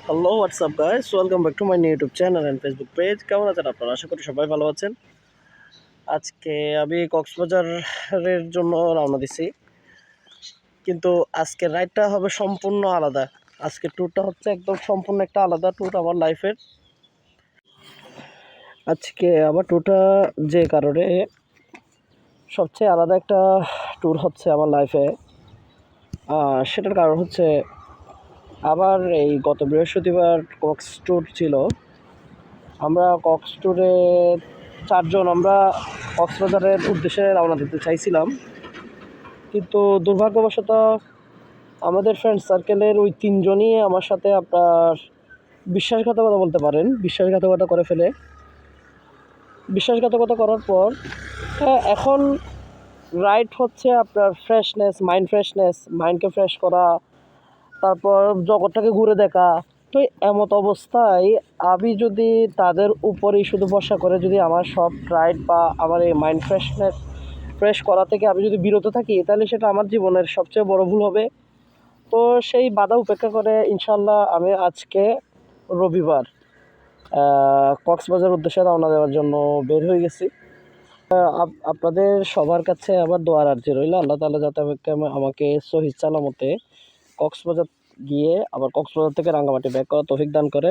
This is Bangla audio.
Hello WhatsApp guys, welcome back to my YouTube channel and Facebook page. কেমন আছেন আপনারা? আশা করি সবাই ভালো আছেন। আজকে আমি কক্সবাজারের জন্য রওনা দিছি, কিন্তু আজকের রাইডটা হবে সম্পূর্ণ আলাদা। আজকের ট্যুরটা হচ্ছে একদম সম্পূর্ণ একটা আলাদা ট্যুর আমার লাইফের। আজকে আমার ট্যুরটা যে কারণে সবচেয়ে আলাদা একটা ট্যুর হচ্ছে আমার লাইফে, সেটার কারণ হচ্ছে আবার এই গত বৃহস্পতিবার কক্স ট্যুর ছিল। আমরা কক্স ট্যুরে চারজন আমরা কক্সবাজারের উদ্দেশ্যে রওনা দিতে চাইছিলাম, কিন্তু দুর্ভাগ্যবশত আমাদের ফ্রেন্ড সার্কেলের ওই তিনজনই আমার সাথে আপনার বিশ্বাসঘাতকতা বলতে পারেন, বিশ্বাসঘাতকতা করে ফেলে। বিশ্বাসঘাতকতা করার পর এখন রাইড হচ্ছে আপনার ফ্রেশনেস, মাইন্ডকে ফ্রেশ করা, তারপর জগৎটাকে ঘুরে দেখা। তো এমত অবস্থায় আমি যদি তাদের উপরেই শুধু ভরসা করে যদি আমার সব রাইড বা আমার এই মাইন্ড ফ্রেশ করা থেকে আমি যদি বিরত থাকি, তাহলে সেটা আমার জীবনের সবচেয়ে বড় ভুল হবে। তো সেই বাধা উপেক্ষা করে ইনশাল্লাহ আমি আজকে রবিবার কক্সবাজার উদ্দেশ্যে রওনা দেওয়ার জন্য বের হয়ে গেছি। আপনাদের সবার কাছে আবার দোয়ার আর্জি রইল, আল্লাহ তাআলা যাতে আমাকে সহিহ সালামতে কক্সবাজার গিয়ে আবার কক্সবাজার থেকে রাঙ্গামাটি ব্যাক করার তৌফিক দান করে।